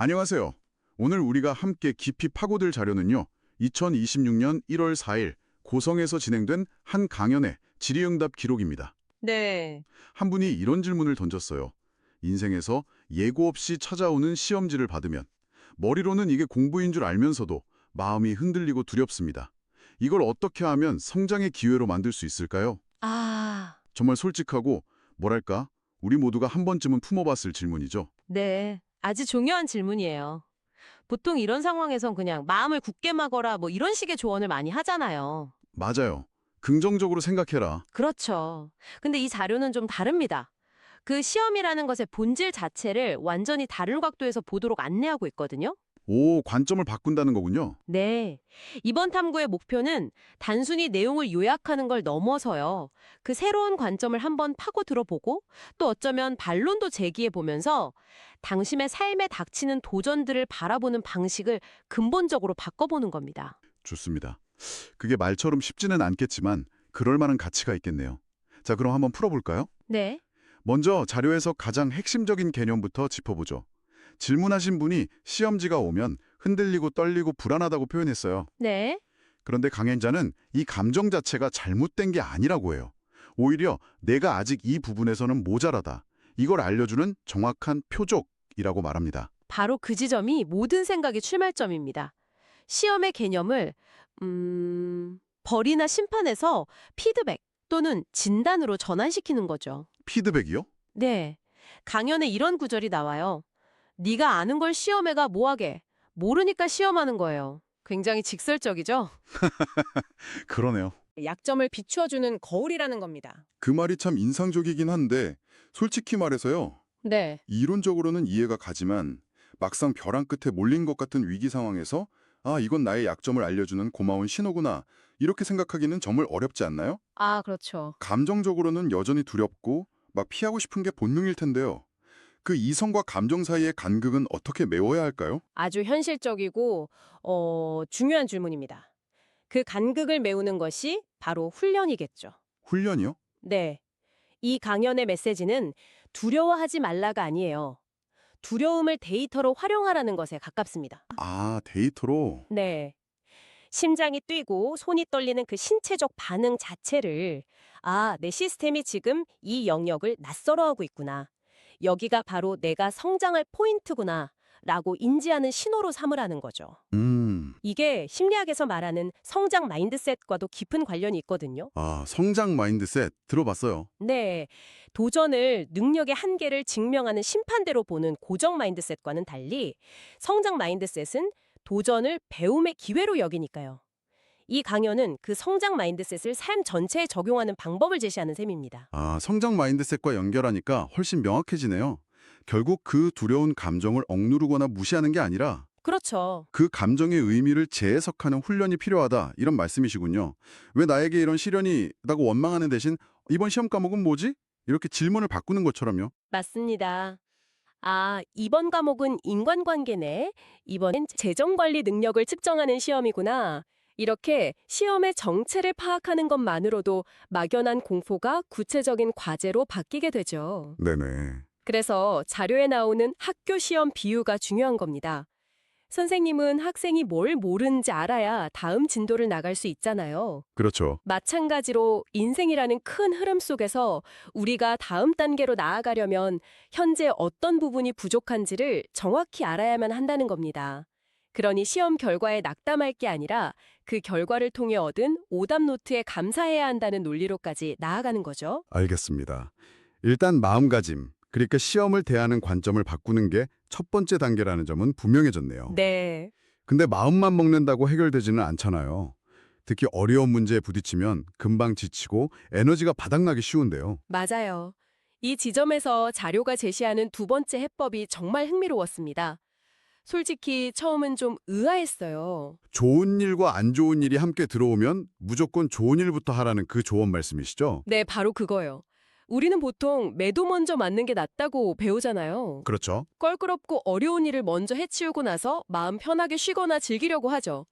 안녕하세요. 오늘 우리가 함께 깊이 파고들 자료는요. 2026년 1월 4일 고성에서 진행된 한 강연의 질의응답 기록입니다. 네. 한 분이 이런 질문을 던졌어요. 인생에서 예고 없이 찾아오는 시험지를 받으면 머리로는 이게 공부인 줄 알면서도 마음이 흔들리고 두렵습니다. 이걸 어떻게 하면 성장의 기회로 만들 수 있을까요? 아, 정말 솔직하고 뭐랄까 우리 모두가 한 번쯤은 품어봤을 질문이죠. 네. 아주 중요한 질문이에요. 보통 이런 상황에선 그냥 마음을 굳게 막어라 뭐 이런 식의 조언을 많이 하잖아요. 맞아요. 긍정적으로 생각해라. 그렇죠. 근데 이 자료는 좀 다릅니다. 그 시험이라는 것의 본질 자체를 완전히 다른 각도에서 보도록 안내하고 있거든요. 오, 관점을 바꾼다는 거군요. 네. 이번 탐구의 목표는 단순히 내용을 요약하는 걸 넘어서요. 그 새로운 관점을 한번 파고 들어보고 또 어쩌면 반론도 제기해 보면서 당신의 삶에 닥치는 도전들을 바라보는 방식을 근본적으로 바꿔보는 겁니다. 좋습니다. 그게 말처럼 쉽지는 않겠지만 그럴 만한 가치가 있겠네요. 자, 그럼 한번 풀어볼까요? 네. 먼저 자료에서 가장 핵심적인 개념부터 짚어보죠. 질문하신 분이 시험지가 오면 흔들리고 떨리고 불안하다고 표현했어요. 네. 그런데 강연자는 이 감정 자체가 잘못된 게 아니라고 해요. 오히려 내가 아직 이 부분에서는 모자라다. 이걸 알려주는 정확한 표적이라고 말합니다. 바로 그 지점이 모든 생각의 출발점입니다. 시험의 개념을 벌이나 심판에서 피드백 또는 진단으로 전환시키는 거죠. 피드백이요? 네. 강연에 이런 구절이 나와요. 네가 아는 걸 시험해가 뭐하게. 모르니까 시험하는 거예요. 굉장히 직설적이죠? 그러네요. 약점을 비추어주는 거울이라는 겁니다. 그 말이 참 인상적이긴 한데 솔직히 말해서요. 네. 이론적으로는 이해가 가지만 막상 벼랑 끝에 몰린 것 같은 위기 상황에서 아, 이건 나의 약점을 알려주는 고마운 신호구나 이렇게 생각하기는 정말 어렵지 않나요? 아, 그렇죠. 감정적으로는 여전히 두렵고 막 피하고 싶은 게 본능일 텐데요. 그 이성과 감정 사이의 간극은 어떻게 메워야 할까요? 아주 현실적이고 중요한 질문입니다. 그 간극을 메우는 것이 바로 훈련이겠죠. 훈련이요? 네. 이 강연의 메시지는 두려워하지 말라가 아니에요. 두려움을 데이터로 활용하라는 것에 가깝습니다. 아, 데이터로? 네. 심장이 뛰고 손이 떨리는 그 신체적 반응 자체를 내 시스템이 지금 이 영역을 낯설어하고 있구나. 여기가 바로 내가 성장할 포인트구나. 라고 인지하는 신호로 삼으라는 거죠. 이게 심리학에서 말하는 성장 마인드셋과도 깊은 관련이 있거든요. 아, 성장 마인드셋 들어봤어요. 네. 도전을 능력의 한계를 증명하는 심판대로 보는 고정 마인드셋과는 달리 성장 마인드셋은 도전을 배움의 기회로 여기니까요. 이 강연은 그 성장 마인드셋을 삶 전체에 적용하는 방법을 제시하는 셈입니다. 아, 성장 마인드셋과 연결하니까 훨씬 명확해지네요. 결국 그 두려운 감정을 억누르거나 무시하는 게 아니라 그렇죠. 그 감정의 의미를 재해석하는 훈련이 필요하다 이런 말씀이시군요. 왜 나에게 이런 시련이 라고 원망하는 대신 이번 시험 과목은 뭐지? 이렇게 질문을 바꾸는 것처럼요. 맞습니다. 이번 과목은 인간관계네. 이번엔 재정관리 능력을 측정하는 시험이구나. 이렇게 시험의 정체를 파악하는 것만으로도 막연한 공포가 구체적인 과제로 바뀌게 되죠. 네네. 그래서 자료에 나오는 학교 시험 비유가 중요한 겁니다. 선생님은 학생이 뭘 모르는지 알아야 다음 진도를 나갈 수 있잖아요. 그렇죠. 마찬가지로 인생이라는 큰 흐름 속에서 우리가 다음 단계로 나아가려면 현재 어떤 부분이 부족한지를 정확히 알아야만 한다는 겁니다. 그러니 시험 결과에 낙담할 게 아니라 그 결과를 통해 얻은 오답 노트에 감사해야 한다는 논리로까지 나아가는 거죠. 알겠습니다. 일단 마음가짐, 그러니까 시험을 대하는 관점을 바꾸는 게 첫 번째 단계라는 점은 분명해졌네요. 네. 근데 마음만 먹는다고 해결되지는 않잖아요. 특히 어려운 문제에 부딪히면 금방 지치고 에너지가 바닥나기 쉬운데요. 맞아요. 이 지점에서 자료가 제시하는 두 번째 해법이 정말 흥미로웠습니다. 솔직히 처음은 좀 의아했어요. 좋은 일과 안 좋은 일이 함께 들어오면 무조건 좋은 일부터 하라는 그 조언 말씀이시죠? 네, 바로 그거예요. 우리는 보통 매도 먼저 맞는 게 낫다고 배우잖아요. 그렇죠. 껄끄럽고 어려운 일을 먼저 해치우고 나서 마음 편하게 쉬거나 즐기려고 하죠.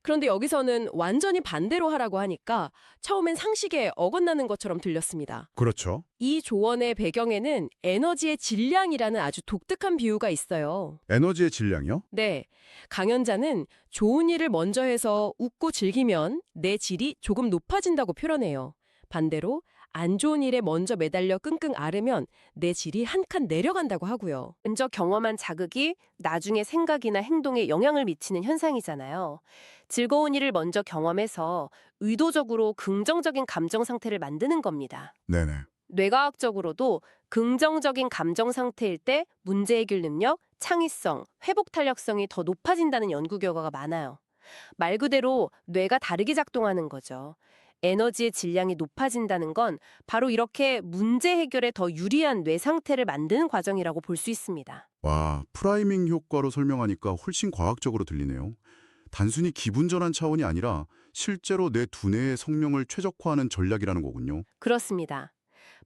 그런데 여기서는 완전히 반대로 하라고 하니까 처음엔 상식에 어긋나는 것처럼 들렸습니다. 그렇죠. 이 조언의 배경에는 에너지의 질량이라는 아주 독특한 비유가 있어요. 에너지의 질량이요? 네, 강연자는 좋은 일을 먼저 해서 웃고 즐기면 내 질이 조금 높아진다고 표현해요. 반대로 안 좋은 일에 먼저 매달려 끙끙 앓으면 내 질이 한 칸 내려간다고 하고요. 먼저 경험한 자극이 나중에 생각이나 행동에 영향을 미치는 현상이잖아요. 즐거운 일을 먼저 경험해서 의도적으로 긍정적인 감정 상태를 만드는 겁니다. 네네. 뇌과학적으로도 긍정적인 감정 상태일 때 문제 해결 능력, 창의성, 회복 탄력성이 더 높아진다는 연구 결과가 많아요. 말 그대로 뇌가 다르게 작동하는 거죠. 에너지의 질량이 높아진다는 건 바로 이렇게 문제 해결에 더 유리한 뇌 상태를 만드는 과정이라고 볼 수 있습니다. 와, 프라이밍 효과로 설명하니까 훨씬 과학적으로 들리네요. 단순히 기분 전환 차원이 아니라 실제로 내 두뇌의 성능을 최적화하는 전략이라는 거군요. 그렇습니다.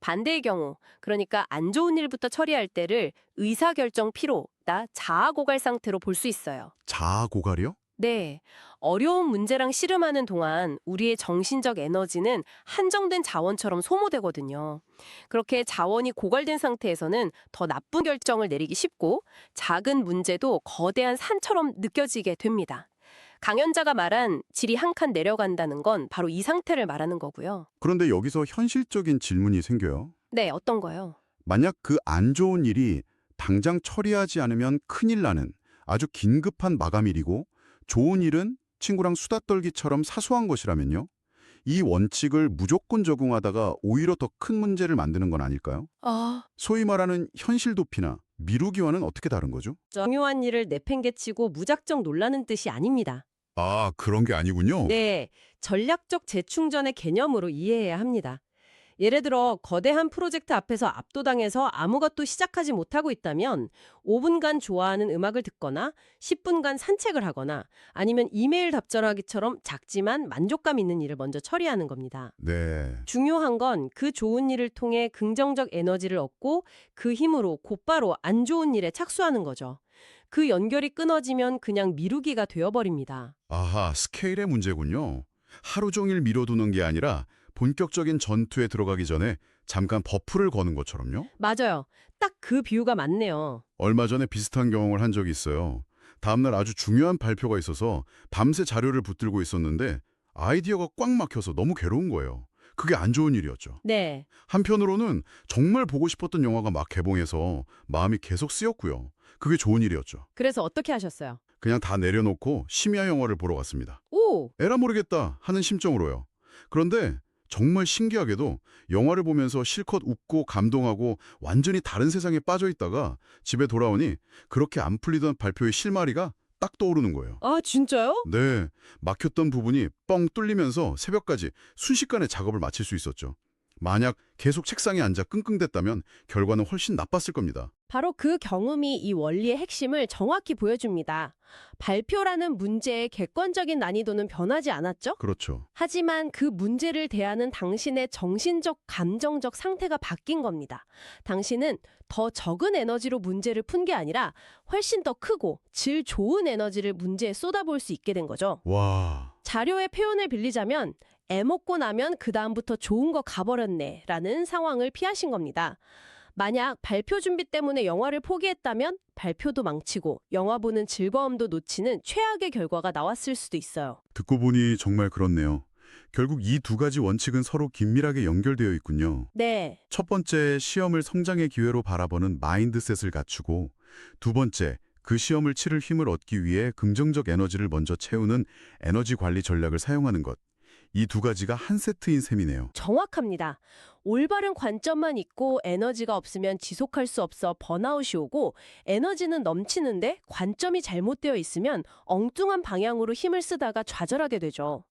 반대의 경우, 그러니까 안 좋은 일부터 처리할 때를 의사결정 피로나 자아 고갈 상태로 볼 수 있어요. 자아 고갈이요? 네, 어려운 문제랑 씨름하는 동안 우리의 정신적 에너지는 한정된 자원처럼 소모되거든요. 그렇게 자원이 고갈된 상태에서는 더 나쁜 결정을 내리기 쉽고 작은 문제도 거대한 산처럼 느껴지게 됩니다. 강연자가 말한 질이 한 칸 내려간다는 건 바로 이 상태를 말하는 거고요. 그런데 여기서 현실적인 질문이 생겨요. 네, 어떤 거요? 만약 그 안 좋은 일이 당장 처리하지 않으면 큰일 나는 아주 긴급한 마감일이고 좋은 일은 친구랑 수다 떨기처럼 사소한 것이라면요? 이 원칙을 무조건 적용하다가 오히려 더 큰 문제를 만드는 건 아닐까요? 소위 말하는 현실 도피나 미루기와는 어떻게 다른 거죠? 중요한 일을 내팽개치고 무작정 놀라는 뜻이 아닙니다. 아, 그런 게 아니군요. 네, 전략적 재충전의 개념으로 이해해야 합니다. 예를 들어 거대한 프로젝트 앞에서 압도당해서 아무것도 시작하지 못하고 있다면 5분간 좋아하는 음악을 듣거나 10분간 산책을 하거나 아니면 이메일 답장하기처럼 작지만 만족감 있는 일을 먼저 처리하는 겁니다. 네. 중요한 건 그 좋은 일을 통해 긍정적 에너지를 얻고 그 힘으로 곧바로 안 좋은 일에 착수하는 거죠. 그 연결이 끊어지면 그냥 미루기가 되어버립니다. 아하, 스케일의 문제군요. 하루 종일 미뤄두는 게 아니라 본격적인 전투에 들어가기 전에 잠깐 버프를 거는 것처럼요? 맞아요. 딱 그 비유가 맞네요. 얼마 전에 비슷한 경험을 한 적이 있어요. 다음날 아주 중요한 발표가 있어서 밤새 자료를 붙들고 있었는데 아이디어가 꽉 막혀서 너무 괴로운 거예요. 그게 안 좋은 일이었죠. 네. 한편으로는 정말 보고 싶었던 영화가 막 개봉해서 마음이 계속 쓰였고요. 그게 좋은 일이었죠. 그래서 어떻게 하셨어요? 그냥 다 내려놓고 심야 영화를 보러 갔습니다. 오! 에라 모르겠다 하는 심정으로요. 그런데 정말 신기하게도 영화를 보면서 실컷 웃고 감동하고 완전히 다른 세상에 빠져 있다가 집에 돌아오니 그렇게 안 풀리던 발표의 실마리가 딱 떠오르는 거예요. 아, 진짜요? 네, 막혔던 부분이 뻥 뚫리면서 새벽까지 순식간에 작업을 마칠 수 있었죠. 만약 계속 책상에 앉아 끙끙댔다면 결과는 훨씬 나빴을 겁니다. 바로 그 경험이 이 원리의 핵심을 정확히 보여줍니다. 발표라는 문제의 객관적인 난이도는 변하지 않았죠? 그렇죠. 하지만 그 문제를 대하는 당신의 정신적, 감정적 상태가 바뀐 겁니다. 당신은 더 적은 에너지로 문제를 푼 게 아니라 훨씬 더 크고 질 좋은 에너지를 문제에 쏟아부을 수 있게 된 거죠. 와, 자료의 표현을 빌리자면 애 먹고 나면 그 다음부터 좋은 거 가버렸네 라는 상황을 피하신 겁니다. 만약 발표 준비 때문에 영화를 포기했다면 발표도 망치고 영화 보는 즐거움도 놓치는 최악의 결과가 나왔을 수도 있어요. 듣고 보니 정말 그렇네요. 결국 이 두 가지 원칙은 서로 긴밀하게 연결되어 있군요. 네, 첫 번째, 시험을 성장의 기회로 바라보는 마인드셋을 갖추고 두 번째, 그 시험을 치를 힘을 얻기 위해 긍정적 에너지를 먼저 채우는 에너지 관리 전략을 사용하는 것. 이 두 가지가 한 세트인 셈이네요. 정확합니다. 올바른 관점만 있고 에너지가 없으면 지속할 수 없어 번아웃이 오고 에너지는 넘치는데 관점이 잘못되어 있으면 엉뚱한 방향으로 힘을 쓰다가 좌절하게 되죠.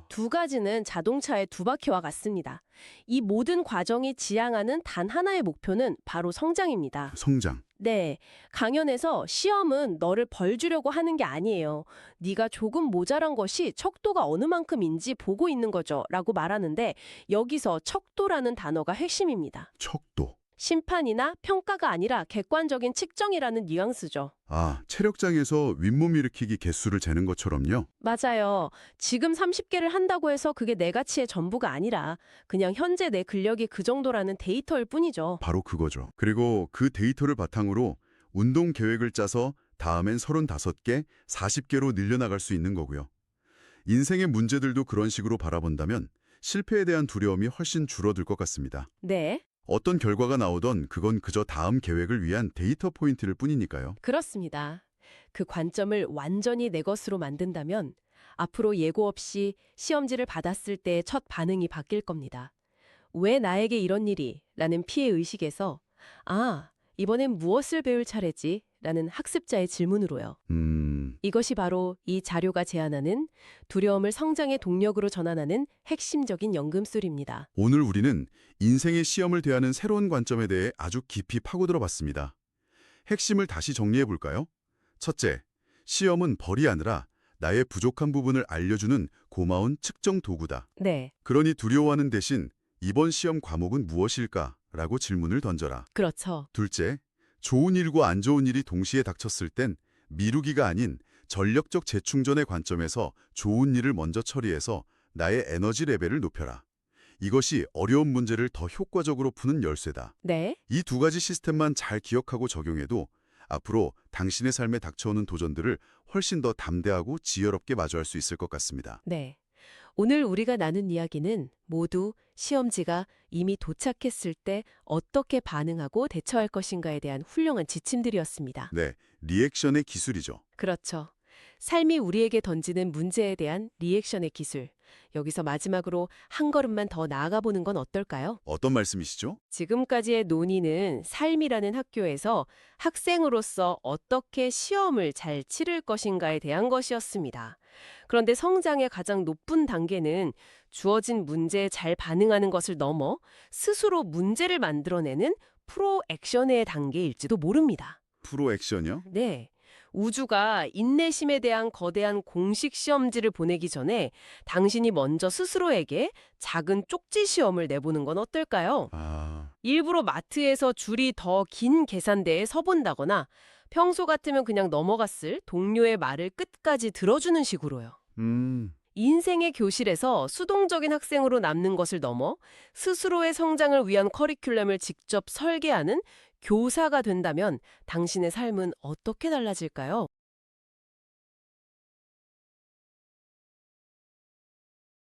두 가지는 자동차의 두 바퀴와 같습니다. 이 모든 과정이 지향하는 단 하나의 목표는 바로 성장입니다. 성장. 네, 강연에서 시험은 너를 벌 주려고 하는 게 아니에요. 네가 조금 모자란 것이 척도가 어느 만큼인지 보고 있는 거죠 라고 말하는데 여기서 척도라는 단어가 핵심입니다. 척도. 심판이나 평가가 아니라 객관적인 측정이라는 뉘앙스죠. 아, 체력장에서 윗몸 일으키기 개수를 재는 것처럼요? 맞아요. 지금 30개를 한다고 해서 그게 내 가치의 전부가 아니라 그냥 현재 내 근력이 그 정도라는 데이터일 뿐이죠. 바로 그거죠. 그리고 그 데이터를 바탕으로 운동 계획을 짜서 다음엔 35개, 40개로 늘려나갈 수 있는 거고요. 인생의 문제들도 그런 식으로 바라본다면 실패에 대한 두려움이 훨씬 줄어들 것 같습니다. 네, 어떤 결과가 나오던 그건 그저 다음 계획을 위한 데이터 포인트일 뿐이니까요. 그렇습니다. 그 관점을 완전히 내 것으로 만든다면 앞으로 예고 없이 시험지를 받았을 때의 첫 반응이 바뀔 겁니다. 왜 나에게 이런 일이? 라는 피해의식에서 아, 이번엔 무엇을 배울 차례지? 라는 학습자의 질문으로요. 이것이 바로 이 자료가 제안하는 두려움을 성장의 동력으로 전환하는 핵심적인 연금술입니다. 오늘 우리는 인생의 시험을 대하는 새로운 관점에 대해 아주 깊이 파고들어 봤습니다. 핵심을 다시 정리해 볼까요? 첫째, 시험은 벌이 아니라 나의 부족한 부분을 알려주는 고마운 측정 도구다. 네, 그러니 두려워하는 대신 이번 시험 과목은 무엇일까? 라고 질문을 던져라. 그렇죠. 둘째, 좋은 일과 안 좋은 일이 동시에 닥쳤을 땐 미루기가 아닌 전력적 재충전의 관점에서 좋은 일을 먼저 처리해서 나의 에너지 레벨을 높여라. 이것이 어려운 문제를 더 효과적으로 푸는 열쇠다. 네, 이 두 가지 시스템만 잘 기억하고 적용해도 앞으로 당신의 삶에 닥쳐오는 도전들을 훨씬 더 담대하고 지혜롭게 마주할 수 있을 것 같습니다. 네. 오늘 우리가 나눈 이야기는 모두 시험지가 이미 도착했을 때 어떻게 반응하고 대처할 것인가에 대한 훌륭한 지침들이었습니다. 네, 리액션의 기술이죠. 그렇죠. 삶이 우리에게 던지는 문제에 대한 리액션의 기술. 여기서 마지막으로 한 걸음만 더 나아가 보는 건 어떨까요? 어떤 말씀이시죠? 지금까지의 논의는 삶이라는 학교에서 학생으로서 어떻게 시험을 잘 치를 것인가에 대한 것이었습니다. 그런데 성장의 가장 높은 단계는 주어진 문제에 잘 반응하는 것을 넘어 스스로 문제를 만들어내는 프로 액션의 단계일지도 모릅니다. 프로 액션이요? 네. 우주가 인내심에 대한 거대한 공식 시험지를 보내기 전에 당신이 먼저 스스로에게 작은 쪽지 시험을 내보는 건 어떨까요? 일부러 마트에서 줄이 더 긴 계산대에 서본다거나 평소 같으면 그냥 넘어갔을 동료의 말을 끝까지 들어주는 식으로요. 인생의 교실에서 수동적인 학생으로 남는 것을 넘어 스스로의 성장을 위한 커리큘럼을 직접 설계하는 교사가 된다면 당신의 삶은 어떻게 달라질까요?